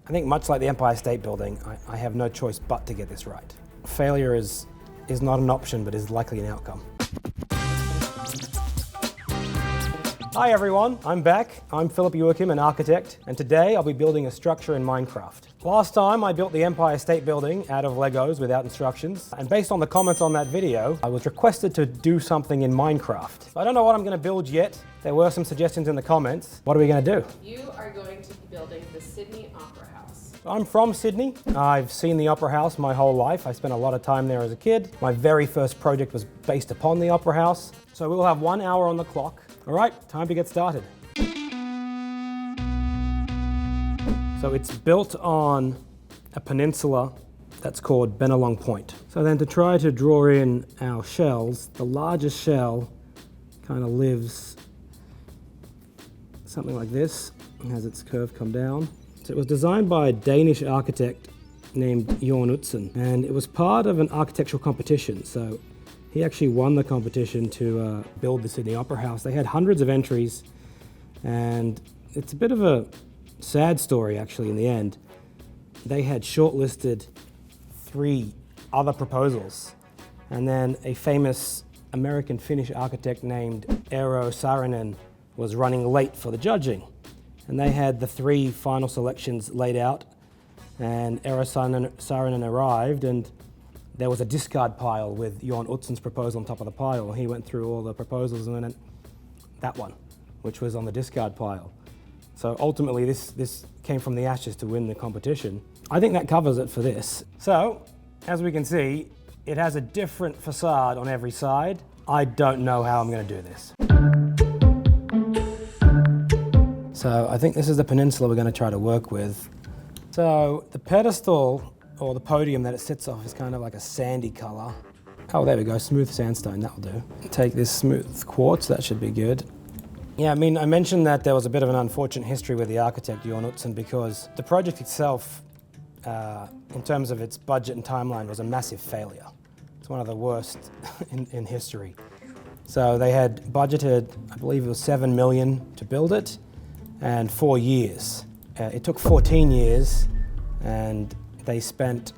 I think much like the Empire State Building, I have no choice but to get this right. Failure is not an option, but is likely an outcome. Hi everyone, I'm back. I'm Phillip Youakim, an architect, and today I'll be building a structure in Minecraft. Last time I built the Empire State Building out of Legos without instructions, and based on the comments on that video, I was requested to do something in Minecraft. I don't know what I'm going to build yet. There were some suggestions in the comments. What are we going to do? You are going to be building the Sydney Opera House. I'm from Sydney. I've seen the Opera House my whole life. I spent a lot of time there as a kid. My very first project was based upon the Opera House. So we'll have 1 hour on the clock. All right, time to get started. So it's built on a peninsula that's called Bennelong Point. So then to try to draw in our shells, the largest shell kind of lives something like this. It has its curve come down. So it was designed by a Danish architect named Jørn Utzon, and it was part of an architectural competition. So he actually won the competition to build the Sydney Opera House. They had hundreds of entries, and it's a bit of a sad story actually in the end. They had shortlisted 3 other proposals, and then a famous American-Finnish architect named Eero Saarinen was running late for the judging. And they had the 3 final selections laid out, and Eero Saarinen arrived, and there was a discard pile with Jørn Utzon's proposal on top of the pile. He went through all the proposals and went, that one, which was on the discard pile. So ultimately this came from the ashes to win the competition. I think that covers it for this. So, as we can see, it has a different facade on every side. I don't know how I'm going to do this. So I think this is the peninsula we're going to try to work with. So the pedestal, or the podium that it sits off, is kind of like a sandy color. Oh, there we go, smooth sandstone, that'll do. Take this smooth quartz, that should be good. Yeah, I mean, I mentioned that there was a bit of an unfortunate history with the architect, Jørn Utzon, because the project itself, in terms of its budget and timeline, was a massive failure. It's one of the worst in history. So they had budgeted, I believe it was $7 million to build it, and 4 years. It took 14 years, and they spent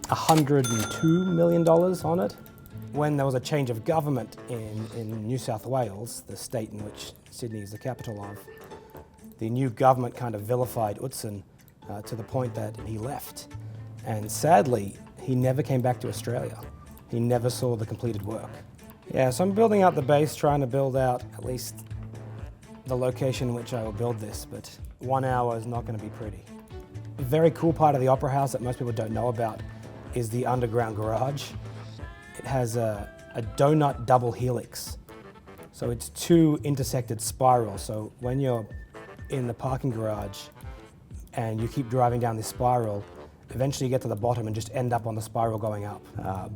$102 million on it. When there was a change of government in New South Wales, the state in which Sydney is the capital of, the new government kind of vilified Utzon to the point that he left. And sadly, he never came back to Australia. He never saw the completed work. Yeah, so I'm building out the base, trying to build out at least the location in which I will build this, but 1 hour is not going to be pretty. A very cool part of the Opera House that most people don't know about is the underground garage. It has a donut double helix. So it's 2 intersected spirals. So when you're in the parking garage and you keep driving down this spiral, eventually you get to the bottom and just end up on the spiral going up.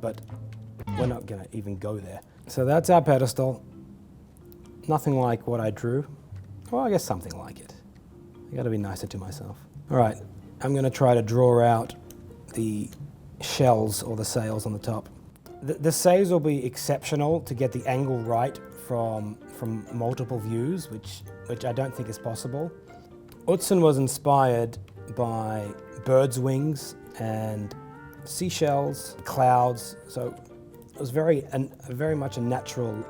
But we're not going to even go there. So that's our pedestal. Nothing like what I drew. Well, I guess something like it. I gotta be nicer to myself. All right, I'm gonna try to draw out the shells or the sails on the top. The sails will be exceptional to get the angle right from multiple views, which I don't think is possible. Utzon was inspired by birds' wings and seashells, clouds, so it was very much a natural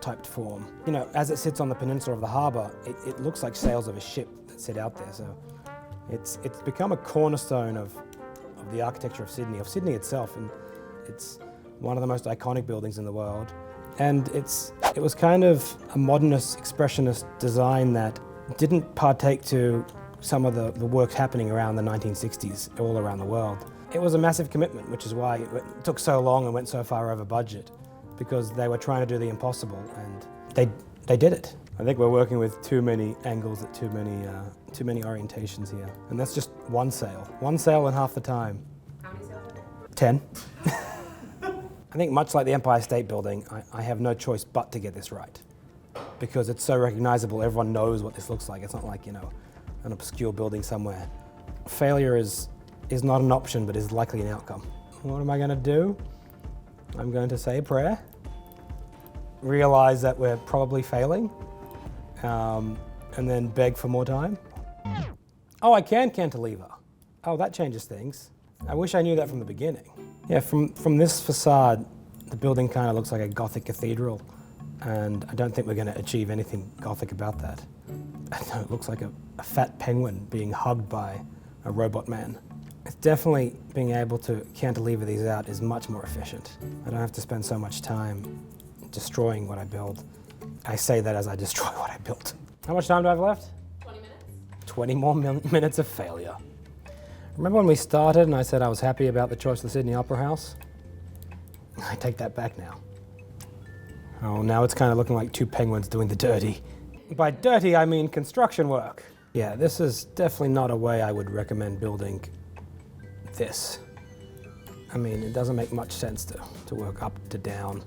typed form. You know, as it sits on the peninsula of the harbour, it looks like sails of a ship that sit out there. So it's become a cornerstone of the architecture of Sydney itself, and it's one of the most iconic buildings in the world. And it was kind of a modernist, expressionist design that didn't partake to some of the work happening around the 1960s all around the world. It was a massive commitment, which is why it took so long and went so far over budget, because they were trying to do the impossible, and they did it. I think we're working with too many angles at too many orientations here, and that's just one sail in half the time. How many sails are there? 10. I think much like the Empire State Building, I have no choice but to get this right, because it's so recognizable. Everyone knows what this looks like. It's not like, you know, an obscure building somewhere. Failure is not an option, but is likely an outcome. What am I going to do? I'm going to say a prayer, realize that we're probably failing, and then beg for more time. Oh, I can cantilever. Oh, that changes things. I wish I knew that from the beginning. Yeah, from this facade, the building kind of looks like a Gothic cathedral, and I don't think we're going to achieve anything Gothic about that. No, it looks like a fat penguin being hugged by a robot man. It's definitely being able to cantilever these out is much more efficient. I don't have to spend so much time destroying what I build. I say that as I destroy what I built. How much time do I have left? 20 minutes. 20 more minutes of failure. Remember when we started and I said I was happy about the choice of the Sydney Opera House? I take that back now. Oh, now it's kind of looking like two penguins doing the dirty. By dirty, I mean construction work. Yeah, this is definitely not a way I would recommend building this. I mean, it doesn't make much sense to work up to down.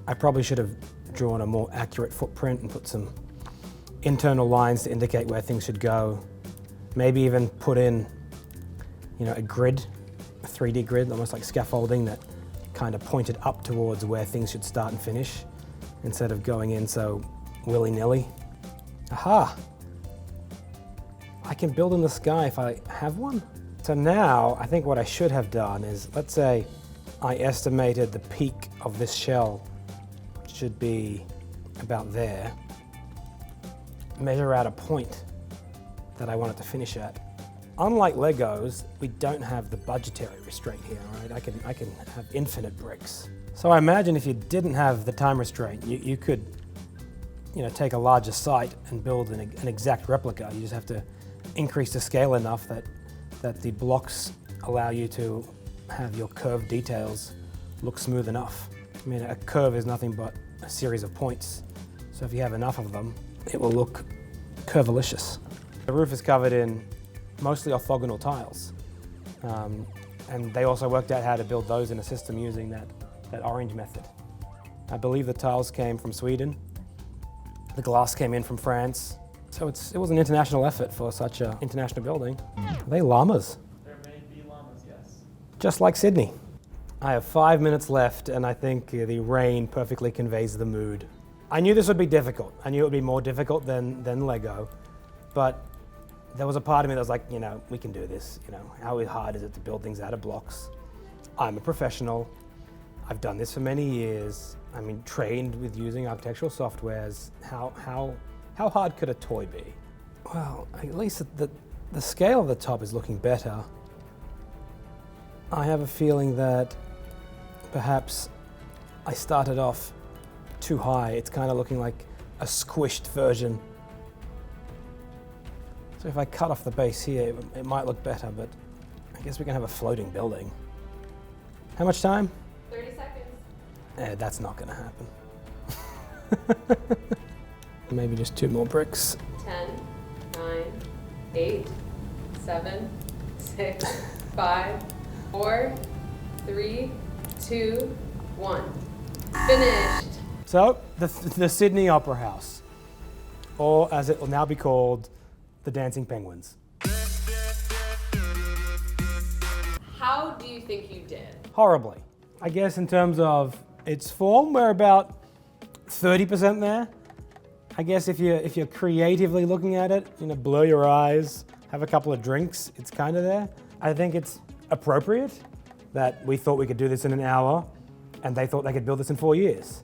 I probably should have drawn a more accurate footprint and put some internal lines to indicate where things should go. Maybe even put in, you know, a grid, a 3D grid, almost like scaffolding that kind of pointed up towards where things should start and finish, instead of going in so willy-nilly. Aha! I can build in the sky if I have one. So now, I think what I should have done is, let's say I estimated the peak of this shell should be about there. Measure out a point that I want it to finish at. Unlike Legos, we don't have the budgetary restraint here, right? I can have infinite bricks. So I imagine if you didn't have the time restraint, you could, you know, take a larger site and build an exact replica. You just have to increase the scale enough that the blocks allow you to have your curved details look smooth enough. I mean, a curve is nothing but a series of points. So if you have enough of them, it will look curvilicious. The roof is covered in mostly orthogonal tiles. And they also worked out how to build those in a system using that orange method. I believe the tiles came from Sweden. The glass came in from France. So it was an international effort for such an international building. Are they llamas? There may be llamas, yes. Just like Sydney. I have 5 minutes left, and I think the rain perfectly conveys the mood. I knew this would be difficult. I knew it would be more difficult than Lego, but there was a part of me that was like, you know, we can do this. You know, how hard is it to build things out of blocks? I'm a professional. I've done this for many years. I mean, trained with using architectural softwares. How hard could a toy be? Well, at least the scale of the top is looking better. I have a feeling that perhaps I started off too high. It's kind of looking like a squished version. So if I cut off the base here, it might look better, but I guess we can have a floating building. How much time? 30 seconds. That's not gonna happen. Maybe just 2 more bricks. 10, 9, 8, 7, 6, 5, 4, 3, 2, 1. Finished. So, the Sydney Opera House, or as it will now be called, the Dancing Penguins. How do you think you did? Horribly. I guess in terms of its form, we're about 30% there. I guess if you're creatively looking at it, you know, blur your eyes, have a couple of drinks, it's kind of there. I think it's appropriate that we thought we could do this in an hour, and they thought they could build this in 4 years.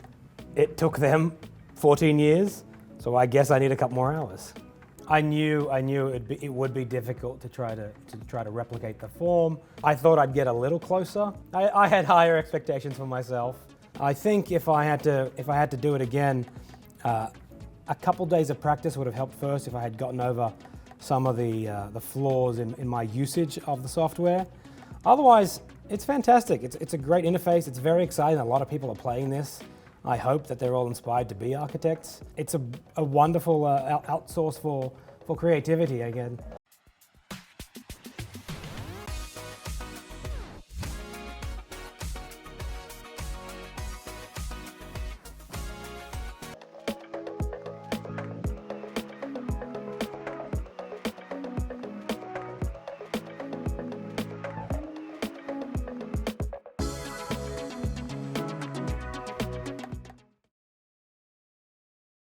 It took them 14 years, so I guess I need a couple more hours. I knew it would be difficult to try to replicate the form. I thought I'd get a little closer. I had higher expectations for myself. I think if I had to do it again, a couple days of practice would have helped first if I had gotten over some of the flaws in my usage of the software. Otherwise, it's fantastic. It's a great interface. It's very exciting. A lot of people are playing this. I hope that they're all inspired to be architects. It's a wonderful outsource for creativity again.